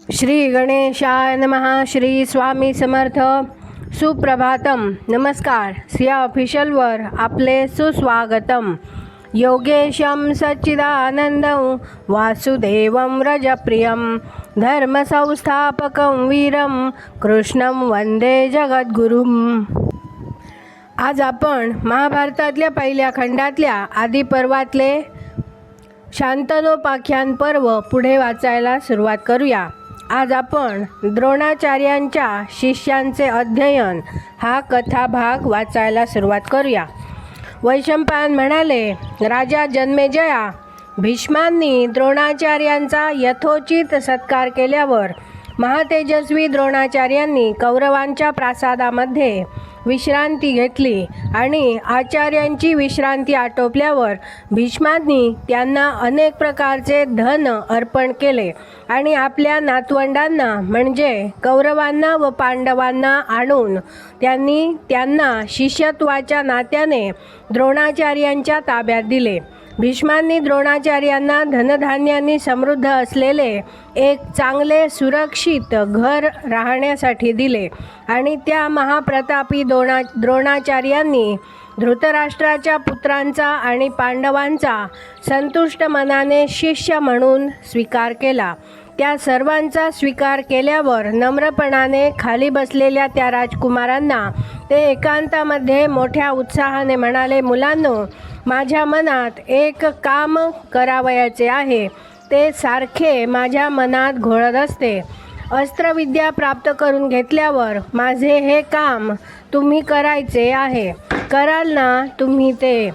श्री गणेशाय नमः. श्री स्वामी समर्थ. सुप्रभातम. नमस्कार. सिया ऑफिशियलवर आपले सुस्वागतम. योगेशं सच्चिदानंदं वासुदेवं रजप्रियं धर्मसंस्थापकं वीरं कृष्णं वंदे जगद्गुरुं. आज आपण महाभारतातल्या पहिल्या खंडातल्या आदिपर्वातले शांतनोपाख्यान पर्व पुढे वाचायला सुरुवात करूया. आज आपण द्रोणाचार्यांच्या शिष्यांचे अध्ययन हा कथाभाग वाचायला सुरुवात करूया. वैशंपायन म्हणाले, राजा जन्मेजया, भीष्मांनी द्रोणाचार्यांचा यथोचित सत्कार केल्यावर महातेजस्वी द्रोणाचार्यांनी कौरवांच्या प्रासादामध्ये विश्रांती घेतली आणि आचार्यांची विश्रांती आटोपल्यावर भीष्मांनी त्यांना अनेक प्रकारचे धन अर्पण केले आणि आपल्या नातवंडांना म्हणजे कौरवांना व पांडवांना आणून त्यांना शिष्यत्वाच्या नात्याने द्रोणाचार्यांच्या ताब्यात दिले. भीष्मांनी द्रोणाचार्यांना धनधान्यांनी समृद्ध असलेले एक चांगले सुरक्षित घर राहण्यासाठी दिले आणि त्या महाप्रतापी द्रोणाचार्यांनी धृतराष्ट्राच्या पुत्रांचा आणि पांडवांचा संतुष्ट मनाने शिष्य म्हणून स्वीकार केला. त्या सर्वांचा स्वीकार केल्यावर नम्रपणाने खाली बसलेल्या त्या राजकुमारांना ते एकांतामध्ये मोठ्या उत्साहाने म्हणाले, मुलांनो, माझ्या मनात एक काम करावयाचे आहे. ते सारखे माझ्या मनात घोळत असते. अस्त्रविद्या प्राप्त करून घेतल्यावर माझे हे काम तुम्ही करायचे आहे. कराल ना तुम्ही ते?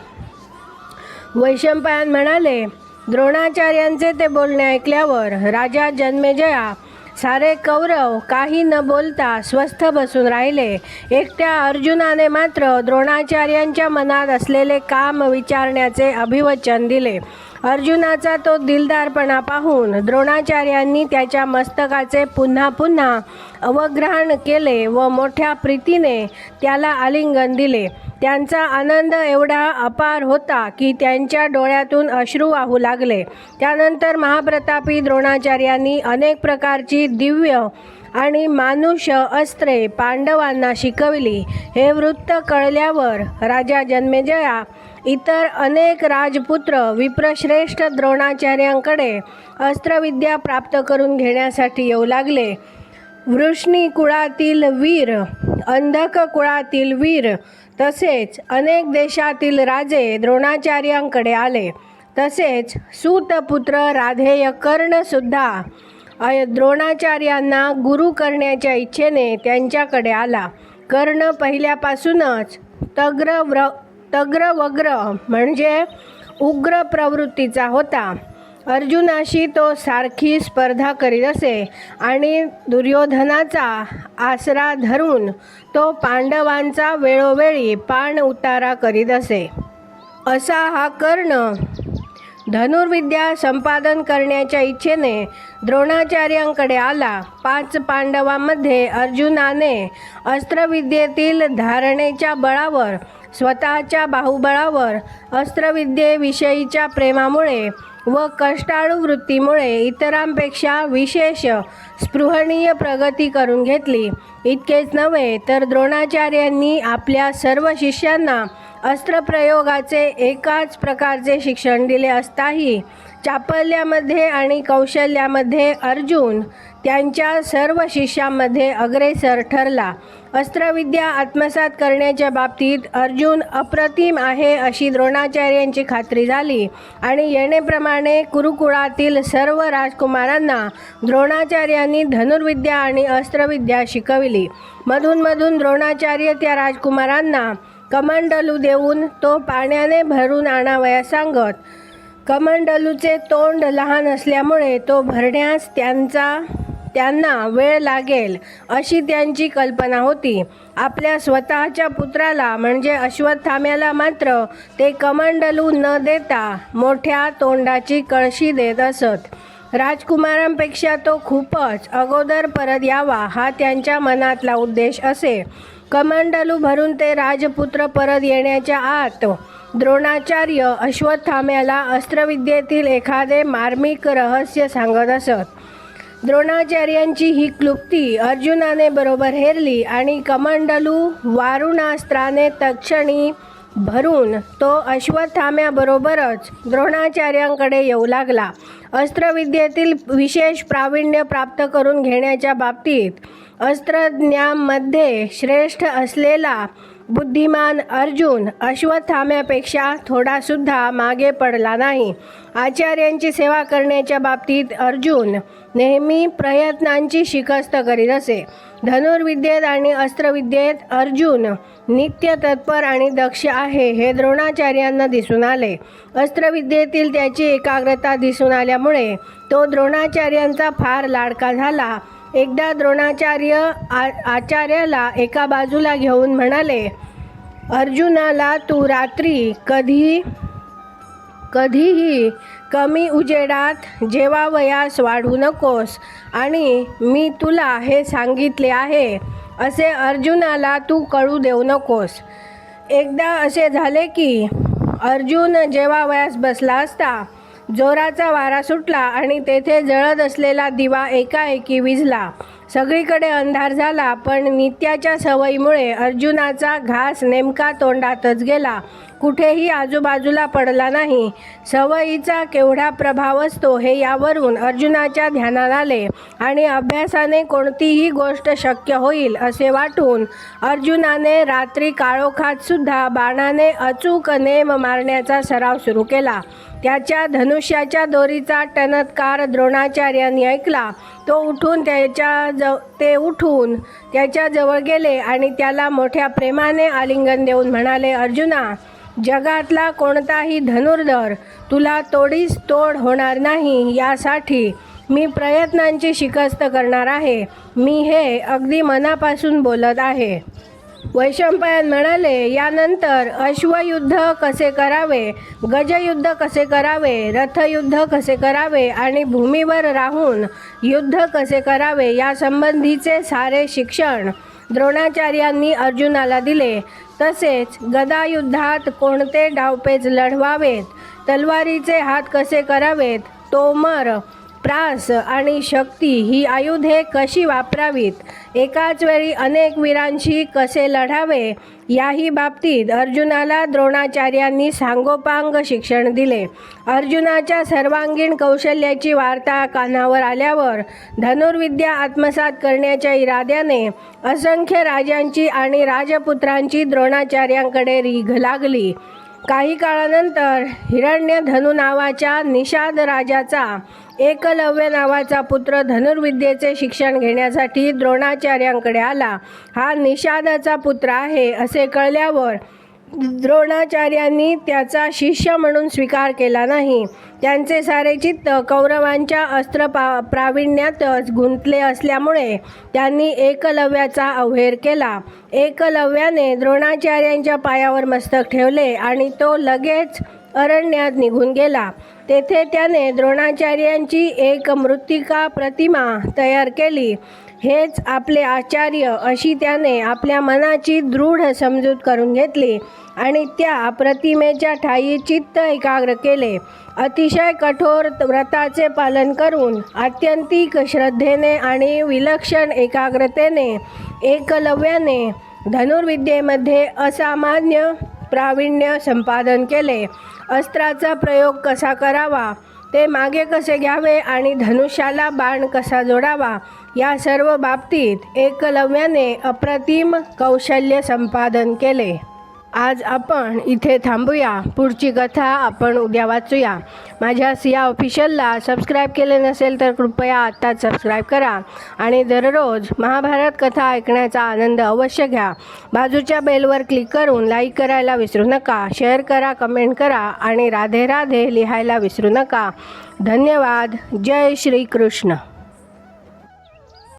वैशंपायन म्हणाले. द्रोणाचार्यांचे ते बोलणे ऐकल्यावर राजा जन्मेजया सारे कौरव काही न बोलता स्वस्थ बसून राहिले. एकट्या अर्जुनाने मात्र द्रोणाचार्यांच्या मनात असलेले काम विचारण्याचे अभिवचन दिले. अर्जुनाचा तो दिलदारपणा पाहून द्रोणाचार्यांनी त्याच्या मस्तकाचे पुन्हा पुन्हा अवग्रहण केले व मोठ्या प्रीतीने त्याला आलिंगन दिले. त्यांचा आनंद एवढा अपार होता की त्यांच्या डोळ्यातून अश्रू वाहू लागले. त्यानंतर महाप्रतापी द्रोणाचार्यांनी अनेक प्रकारची दिव्य आणि मानुष अस्त्रे पांडवांना शिकवली. हे वृत्त कळल्यावर राजा जन्मेजया इतर अनेक राजपुत्र विप्रश्रेष्ठ द्रोणाचार्यांकडे अस्त्रविद्या प्राप्त करून घेण्यासाठी येऊ लागले. वृष्णी कुळातील वीर, अंधक कुळातील वीर तसेच अनेक देशातील राजे द्रोणाचार्यांकडे आले. तसेच सूतपुत्र राधेय कर्णसुद्धा द्रोणाचार्यांना गुरु करण्याच्या इच्छेने त्यांच्याकडे आला. कर्ण पहिल्यापासूनच तग्रवग्र म्हणजे उग्र प्रवृत्तीचा होता. अर्जुनाशी तो सारखी स्पर्धा करीत असे आणि दुर्योधनाचा आसरा धरून तो पांडवांचा वेळोवेळी पाण उतारा करीत असे. असा हा कर्ण धनुर्विद्या संपादन करण्याच्या इच्छेने द्रोणाचार्यांकडे आला. 5 पांडवांमध्ये अर्जुनाने अस्त्रविद्येतील धारणेच्या बळावर, स्वतःच्या बाहुबळावर, अस्त्रविद्येविषयीच्या प्रेमामुळे व कष्टाळू वृत्तीमुळे इतरांपेक्षा विशेष स्पृहणीय प्रगती करून घेतली. इतकेच नव्हे तर द्रोणाचार्यांनी आपल्या सर्व शिष्यांना अस्त्रप्रयोगाचे एकाच प्रकारचे शिक्षण दिले असताही चापल्यामध्ये आणि कौशल्यामध्ये अर्जुन त्यांच्या सर्व शिष्यांमध्ये अग्रेसर ठरला. अस्त्रविद्या आत्मसात करण्याच्या बाबतीत अर्जुन अप्रतिम आहे अशी द्रोणाचार्यांची खात्री झाली आणि येणेप्रमाणे कुरुकुळातील सर्व राजकुमारांना द्रोणाचार्यांनी धनुर्विद्या आणि अस्त्रविद्या शिकविली. मधून द्रोणाचार्य त्या राजकुमारांना कमंडलू देऊन तो पाण्याने भरून आणावया सांगत. कमंडलूचे तोंड लहान असल्यामुळे तो भरण्यास त्यांना वेळ लागेल अशी त्यांची कल्पना होती. आपल्या स्वतःच्या पुत्राला म्हणजे अश्वत्थाम्याला मात्र ते कमंडलू न देता मोठ्या तोंडाची कळशी देत असत. राजकुमारांपेक्षा तो खूपच अगोदर परत यावा हा त्यांच्या मनातला उद्देश असे. कमंडलू भरून ते राजपुत्र परत येण्याच्या आत द्रोणाचार्य अश्वत्थाम्याला अस्त्रविद्येतील एखादे मार्मिक रहस्य सांगत असत. द्रोणाचार्यांची ही क्लुप्ती अर्जुनाने बरोबर हेरली आणि कमंडलू वारुणास्त्राने तत्क्षणी भरून तो अश्वत्थाम्याबरोबरच द्रोणाचार्यांकडे येऊ लागला. अस्त्रविद्येतील विशेष प्रावीण्य प्राप्त करून घेण्याच्या बाबतीत अस्त्रज्ञांमध्ये श्रेष्ठ असलेला बुद्धिमान अर्जुन अश्वत्थाम्यापेक्षा थोडासुद्धा मागे पडला नाही. आचार्यांची सेवा करण्याच्या बाबतीत अर्जुन नेहमी प्रयत्नांची शिकस्त करीत असे. धनुर्विद्येत आणि अस्त्रविद्येत अर्जुन नित्य तत्पर आणि दक्ष आहे हे द्रोणाचार्यांना दिसून आले. अस्त्रविद्येतील त्याची एकाग्रता दिसून आल्यामुळे तो द्रोणाचार्यांचा फार लाडका झाला. एकदा द्रोणाचार्य आचार्याला एका बाजूला घेऊन म्हणाले, अर्जुनाला तू रात्री कधीही कमी उजेडात जेवावयास वाढू नकोस आणि मी तुला हे सांगितले आहे असे अर्जुनाला तू कळू देऊ नकोस. एकदा असे झाले की अर्जुन जेवावयास बसला असता जोराचा वारा सुटला आणि तेथे जळत असलेला दिवा एकाएकी विझला. सगळीकडे अंधार झाला, पण नित्याच्या सवयीमुळे अर्जुनाचा घास नेमका तोंडातच गेला, कुठेही आजूबाजूला पडला नाही. सवयीचा केवढा प्रभाव असतो हे यावरून अर्जुनाच्या ध्यानात आले आणि अभ्यासाने कोणतीही गोष्ट शक्य होईल असे वाटून अर्जुनाने रात्री काळोखात सुद्धा बाणाने अचूक नेम मारण्याचा सराव सुरू केला. त्याच्या धनुष्याच्या दोरीचा टणत्कार द्रोणाचार्यांनी ऐकला. ते उठून त्याच्याजवळ गेले आणि त्याला मोठ्या प्रेमाने आलिंगन देऊन म्हणाले, अर्जुना, जगातला कोणताही धनुर्धर तुला तोडीस तोड होणार नाही यासाठी मी प्रयत्नांची शिकस्त करणार आहे. मी हे अगदी मनापासून बोलत आहे. वैशंपायन म्हणाले, यानंतर अश्वयुद्ध कसे करावे, गजयुद्ध कसे करावे, रथयुद्ध कसे करावे आणि भूमीवर राहून युद्ध कसे करावे यासंबंधीचे सारे शिक्षण द्रोणाचार्यांनी अर्जुनाला दिले. तसेच गदायुद्धात कोणते डावपेच लढवावेत, तलवारीचे हात कसे करावेत, तोमर, प्रास आणि शक्ती ही आयुधे कशी वापरावीत, एकाच वेळी अनेक वीरांशी कसे लढावे याही बाबतीत अर्जुनाला द्रोणाचार्यांनी सांगोपांग शिक्षण दिले. अर्जुनाच्या सर्वांगीण कौशल्याची वार्ता कानावर आल्यावर धनुर्विद्या आत्मसात करण्याच्या इराद्याने असंख्य राजांची आणि राजपुत्रांची द्रोणाचार्यांकडे रीघ लागली. काही काळानंतर हिरण्यधनु नावाच्या निषाद राजाचा एकलव्य नावाचा पुत्र धनुर्विद्येचे शिक्षण घेण्यासाठी द्रोणाचार्यांकडे आला. हा निषादाचा पुत्र आहे असे कळल्यावर द्रोणाचार्यांनी त्याचा शिष्य म्हणून स्वीकार केला नाही. त्यांचे सारे चित्त कौरवांच्या अस्त्र प्रावीण्यातच गुंतले असल्यामुळे त्यांनी एकलव्याचा अवहेर केला. एकलव्याने द्रोणाचार्यांच्या पायावर मस्तक ठेवले आणि तो लगेच अरण्यात निघून गेला. तेथे त्याने द्रोणाचार्यांची एक मृत्तिका प्रतिमा तयार केली. हेच आपले आचार्य अशी त्याने आपल्या मनाची दृढ समजूत करून घेतली आणि त्या प्रतिमेच्या ठायी चित्त एकाग्र केले. अतिशय कठोर व्रताचे पालन करून आत्यंतिक श्रद्धेने आणि विलक्षण एकाग्रतेने एकलव्याने धनुर्विद्येमध्ये असामान्य प्रावीण्य संपादन केले. अस्त्राचा प्रयोग कसा करावा, ते मागे कसे घ्यावे आणि धनुष्याला बाण कसा जोडावा या सर्व बाबतीत एकलव्याने अप्रतिम कौशल्य संपादन केले. आज आपण इथे थांबूया. पुढची कथा आपण उद्या वाचूया. माझ्या सिया ऑफिशियलला सबस्क्राईब केले नसेल तर कृपया आत्ताच सबस्क्राईब करा आणि दररोज महाभारत कथा ऐकण्याचा आनंद अवश्य घ्या. बाजूच्या बेलवर क्लिक करून लाईक करायला विसरू नका. शेअर करा, कमेंट करा आणि राधे राधे लिहायला विसरू नका. धन्यवाद. जय श्री कृष्ण.